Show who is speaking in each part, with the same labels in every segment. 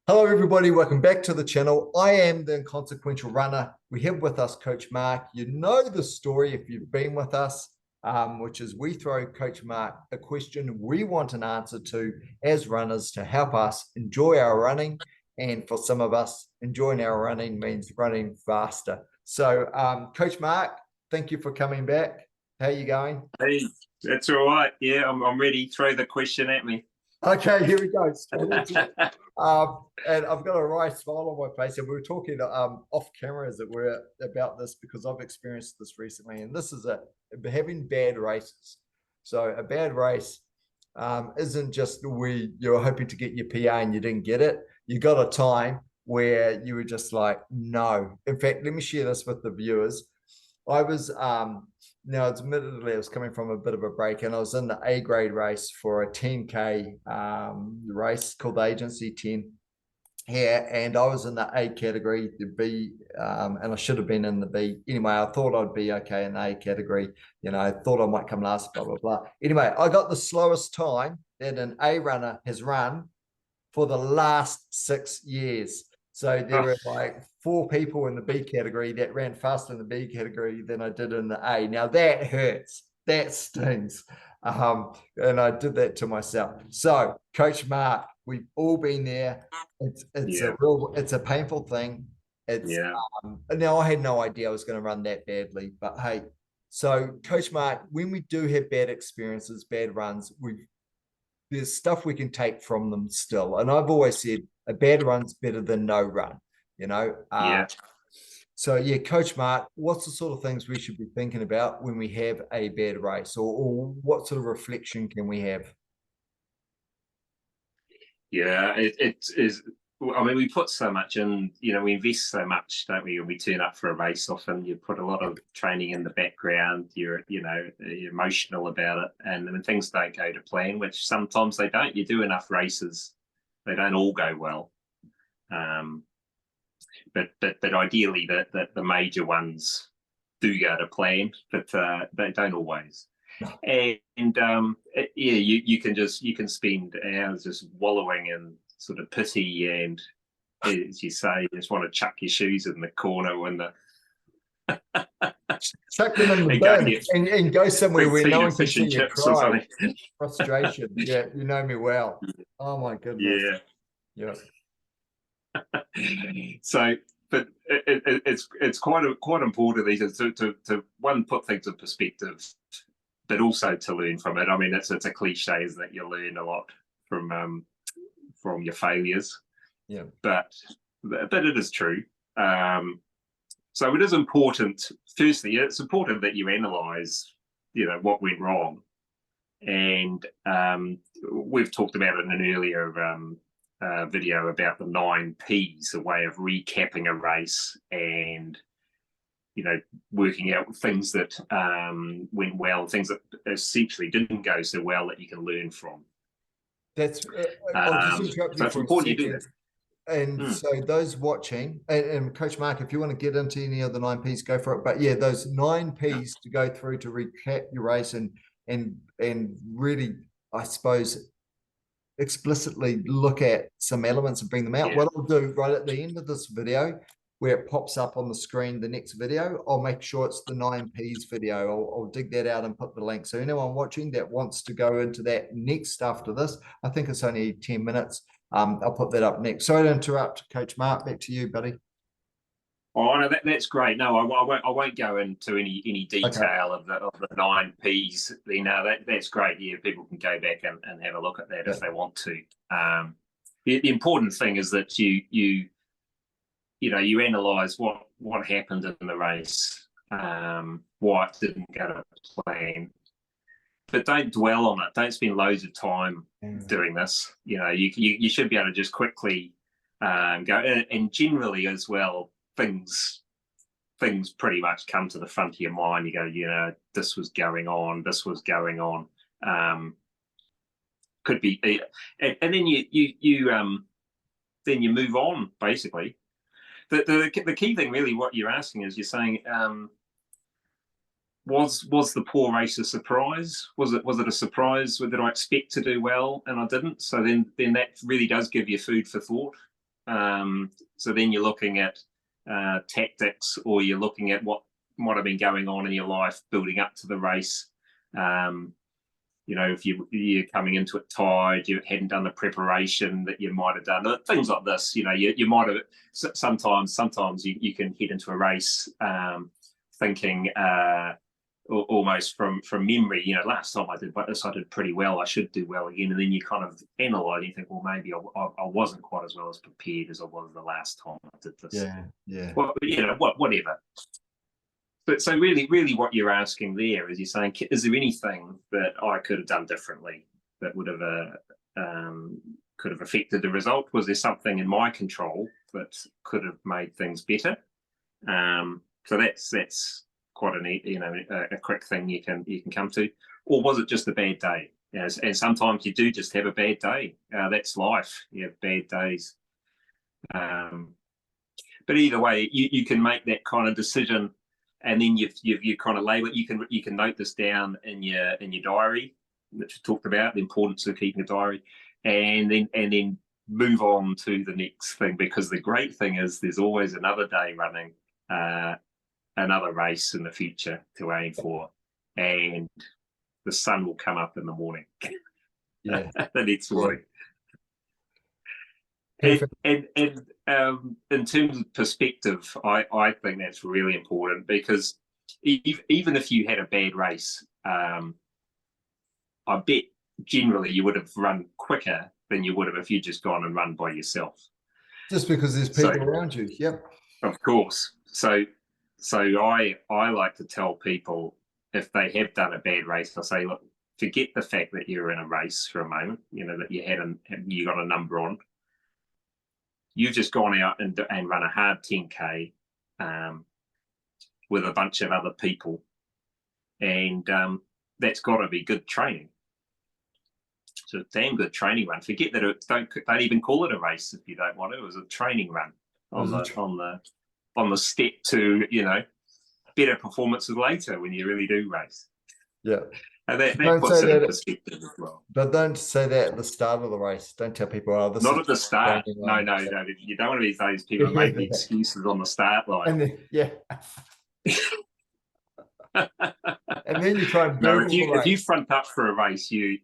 Speaker 1: Hello, everybody. Welcome back to the channel. I am the Inconsequential Runner. We have with us Coach Mark. You know the story if you've been with us, which is we throw Coach Mark a question we want an answer to as runners to help us enjoy our running. And for some of us, enjoying our running means running faster. So, Coach Mark, thank you for coming back. How are you going?
Speaker 2: Hey, that's all right. Yeah, I'm ready. Throw the question at me.
Speaker 1: Okay, here we go. And I've got a wry smile on my face. And we were talking off camera, as it were, about this because I've experienced this recently. And this is having bad races. So a bad race isn't just you're hoping to get your PA and you didn't get it. You got a time where you were just like, no. In fact, let me share this with the viewers. I was now admittedly I was coming from a bit of a break, and I was in the A grade race for a 10K race called the Agency 10 here, and I was in the A category, the B, and I should have been in the B. Anyway, I thought I'd be okay in the A category. You know, I thought I might come last, blah, blah, blah. Anyway, I got the slowest time that an A runner has run for the last 6 years. So there were like 4 people in the B category that ran faster in the B category than I did in the A. Now that hurts. That stings. And I did that to myself. So, Coach Mark, we've all been there. It's a painful thing. Now I had no idea I was going to run that badly, but hey. So, Coach Mark, when we do have bad experiences, bad runs, there's stuff we can take from them still. And I've always said a bad run's better than no run, you know? So, yeah, Coach Mark, what's the sort of things we should be thinking about when we have a bad race, or what sort of reflection can we have?
Speaker 2: Yeah, it is. I mean, we put so much in, you know, we invest so much, don't we? When we turn up for a race, often you put a lot of training in the background, you're emotional about it. And when things don't go to plan, which sometimes they don't, you do enough races, they don't all go well. But ideally the major ones do go to plan, but they don't always. And you can spend hours just wallowing in sort of pity, and as you say, you just want to chuck your shoes in the corner when the
Speaker 1: chuck them in the bin and go somewhere where no one can see you cry. Frustration. Yeah, you know me well. Oh my goodness. Yeah.
Speaker 2: So, but it's quite important these days to one, put things in perspective, but also to learn from it. I mean, it's a cliche, is that you learn a lot from your failures.
Speaker 1: Yeah.
Speaker 2: But it is true. So it is important. Firstly, it's important that you analyze, what went wrong, and we've talked about it in an earlier video about the 9 Ps, a way of recapping a race and working out things that went well, things that essentially didn't go so well that you can learn from.
Speaker 1: That's I'll just interrupt you for a second. And so those watching, and Coach Mark, if you want to get into any of the 9 Ps, go for it. But yeah, those 9 Ps to go through to recap your race and really, I suppose, explicitly look at some elements and bring them out. What I'll do right at the end of this video, where it pops up on the screen, the next video, I'll make sure it's the 9 Ps video. I'll dig that out and put the link. So anyone watching that wants to go into that next after this, I think it's only 10 minutes. I'll put that up next. Sorry to interrupt, Coach Mark. Back to you, buddy.
Speaker 2: Oh no, that's great. No, I won't go into any detail of the 9 Ps. That's great. Yeah, people can go back and have a look at that if they want to. The important thing is that you analyze what happened in the race, why it didn't go to plan, but don't dwell on it. Don't spend loads of time doing this. You should be able to just quickly go, and generally as well, things pretty much come to the front of your mind. You go, this was going on, could be, and then you move on, basically. The key thing, really, what you're asking is, you're saying, was the poor race a surprise? Was it a surprise? Did I expect to do well and I didn't? So then that really does give you food for thought. So then you're looking at tactics, or you're looking at what might have been going on in your life building up to the race. You know, if you're coming into it tired, you hadn't done the preparation that you might have done, things like this. You know, you might have sometimes you can head into a race thinking almost from memory. You know, last time I did this, I did pretty well. I should do well again. And then you kind of analyze. You think, well, maybe I wasn't quite as well as prepared as I was the last time I did this.
Speaker 1: Yeah.
Speaker 2: Well, you know, whatever. But so really what you're asking there is, you're saying, is there anything that I could have done differently that would have could have affected the result? Was there something in my control that could have made things better? So that's quite a quick thing you can come to. Or was it just a bad day? And sometimes you do just have a bad day. That's life. You have bad days. But either way, you can make that kind of decision. And then you kind of label it. You can note this down in your diary that you talked about, the importance of keeping a diary, and then move on to the next thing. Because the great thing is there's always another day running, another race in the future to aim for, and the sun will come up in the morning.
Speaker 1: Yeah.
Speaker 2: The next morning.
Speaker 1: Perfect.
Speaker 2: And in terms of perspective, I think that's really important, because even if you had a bad race, I bet generally you would have run quicker than you would have if you just gone and run by yourself.
Speaker 1: Just because there's people around you. Yep.
Speaker 2: Of course. So I like to tell people, if they have done a bad race, I say, look, forget the fact that you're in a race for a moment, you know, that you got a number on. You've just gone out and run a hard 10K with a bunch of other people, and that's got to be good training. So damn good training run. Forget that. Don't even call it a race if you don't want to. It was a training run on the step to, you know, better performances later when you really do race.
Speaker 1: Yeah.
Speaker 2: And that puts it in perspective as well.
Speaker 1: But don't say that at the start of the race. Don't tell people, oh, this
Speaker 2: not
Speaker 1: is
Speaker 2: at the start. No. You don't want to be those people who make the excuses on the start line.
Speaker 1: And then, yeah. And then you try and
Speaker 2: no. If you front up for a race, you're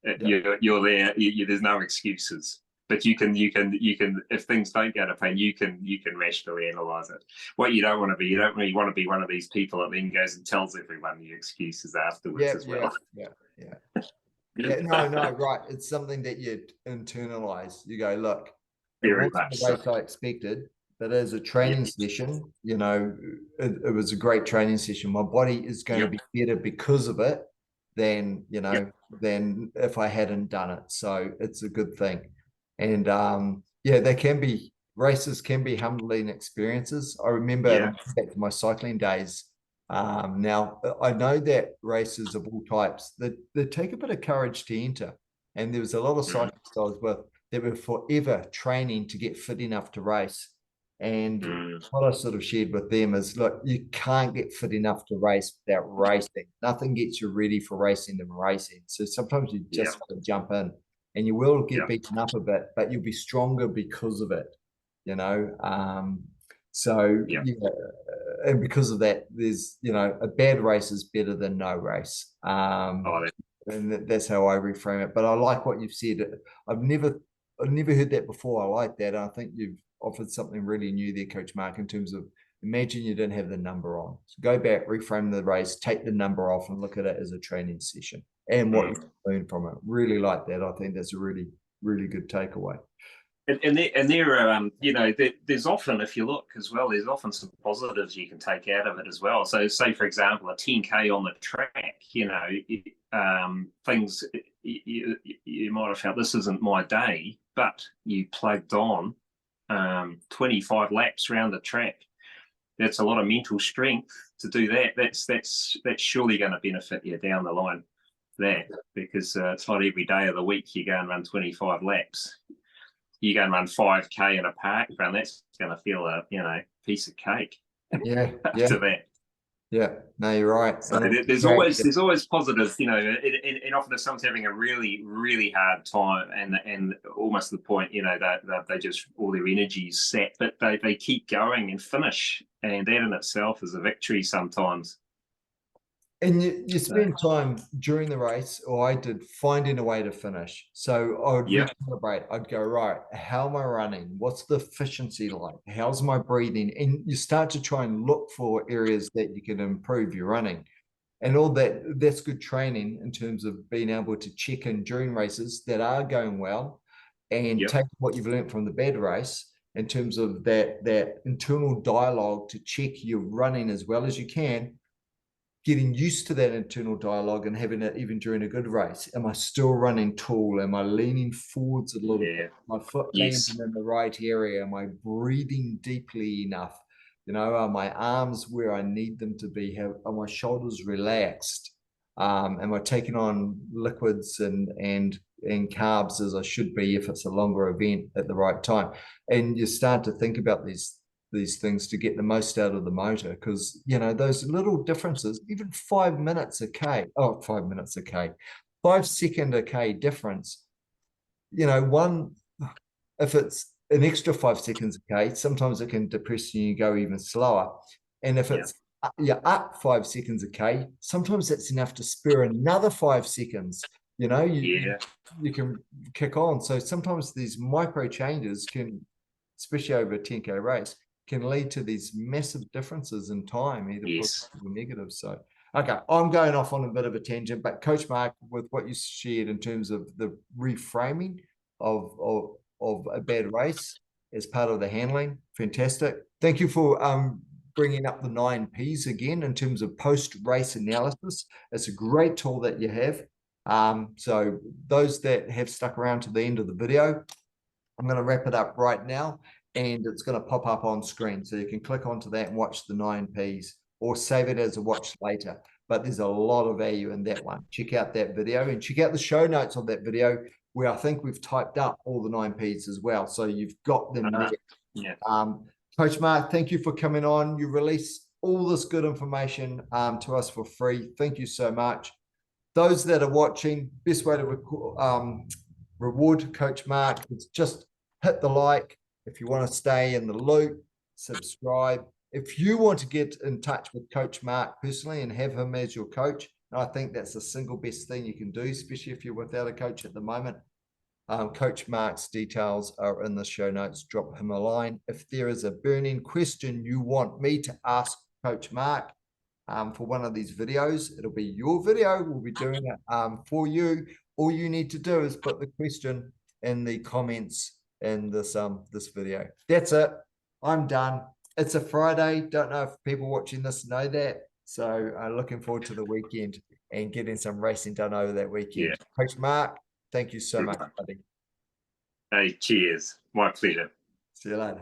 Speaker 2: there. There's no excuses. But you can, if things don't go to plan, you can rationally analyze it. What you don't want to be, you don't really want to be one of these people that then goes and tells everyone the excuses afterwards as well.
Speaker 1: Yeah. No, right. It's something that you internalize. You go, look,
Speaker 2: very
Speaker 1: it
Speaker 2: much
Speaker 1: wasn't the race I expected, but as a training session, you know, it was a great training session. My body is going to be better because of it than, you know, than if I hadn't done it. So it's a good thing. And races can be humbling experiences. I remember back to my cycling days. Now I know that races of all types they take a bit of courage to enter, and there was a lot of cyclists I was with that were forever training to get fit enough to race. And what I sort of shared with them is, look, you can't get fit enough to race without racing. Nothing gets you ready for racing than racing. So sometimes you just have to jump in. And you will get beaten up a bit, but you'll be stronger because of it, you know. And because of that, there's, you know, a bad race is better than no race. And that's how I reframe it. But I like what you've said. I've never heard that before. I like that. I think you've offered something really new there, Coach Mark, in terms of, imagine you didn't have the number on. So go back, reframe the race, take the number off, and look at it as a training session. And what you learn from it. Really like that. I think that's a really, really good takeaway.
Speaker 2: And there you know, there's often, if you look as well, there's often some positives you can take out of it as well. So say, for example, a 10K on the track, you know, things you might have felt, this isn't my day, but you plugged on 25 laps around the track. That's a lot of mental strength to do that. That's surely going to benefit you down the line. Because it's not every day of the week you go and run 25 laps. You go and run 5K in a park run, that's going to feel a piece of cake.
Speaker 1: Yeah.
Speaker 2: To that.
Speaker 1: Yeah, no, you're right.
Speaker 2: So
Speaker 1: And
Speaker 2: there's always positive, you know, and often if someone's having a really hard time and almost to the point, you know, that they just all their energy's set, but they keep going and finish, and that in itself is a victory sometimes.
Speaker 1: And you spend time during the race, or I did, finding a way to finish. So I would
Speaker 2: Yeah.
Speaker 1: recalibrate. I'd go, right, how am I running? What's the efficiency like? How's my breathing? And you start to try and look for areas that you can improve your running. And all that, that's good training in terms of being able to check in during races that are going well and
Speaker 2: Yep.
Speaker 1: take what you've learned from the bad race in terms of that internal dialogue to check you're running as well as you can, getting used to that internal dialogue and having it even during a good race. Am I still running tall? Am I leaning forwards a little bit? My foot landing in the right area? Am I breathing deeply enough? You know, are my arms where I need them to be? Are my shoulders relaxed? Am I taking on liquids and carbs as I should be if it's a longer event at the right time? And you start to think about these things to get the most out of the motor, because you know those little differences, even 5 minutes a k, 5 second a k difference, you know, one, if it's an extra 5 seconds a k, sometimes it can depress you, you go even slower. And if it's you're up 5 seconds a k, sometimes that's enough to spur another 5 seconds, you know, you can kick on. So sometimes these micro changes can, especially over a 10k race, can lead to these massive differences in time, either positive or negative. So, okay, I'm going off on a bit of a tangent, but Coach Mark, with what you shared in terms of the reframing of a bad race as part of the handling, fantastic. Thank you for bringing up the 9 Ps again in terms of post-race analysis. It's a great tool that you have. So those that have stuck around to the end of the video, I'm going to wrap it up right now, and it's going to pop up on screen. So you can click onto that and watch the 9 Ps or save it as a watch later. But there's a lot of value in that one. Check out that video and check out the show notes of that video, where I think we've typed up all the 9 Ps as well. So you've got them there.
Speaker 2: Yeah.
Speaker 1: Coach Mark, thank you for coming on. You release all this good information to us for free. Thank you so much. Those that are watching, best way to reward Coach Mark is just hit the like. If you want to stay in the loop, subscribe. If you want to get in touch with Coach Mark personally and have him as your coach, I think that's the single best thing you can do, especially if you're without a coach at the moment. Coach Mark's details are in the show notes. Drop him a line. If there is a burning question you want me to ask Coach Mark for one of these videos, it'll be your video. We'll be doing it for you. All you need to do is put the question in the comments in this video. That's it. I'm done. It's a Friday. Don't know if people watching this know that. So I'm looking forward to the weekend and getting some racing done over that weekend. Coach Mark, thank you so much, buddy.
Speaker 2: Hey, cheers. My pleasure.
Speaker 1: See you later.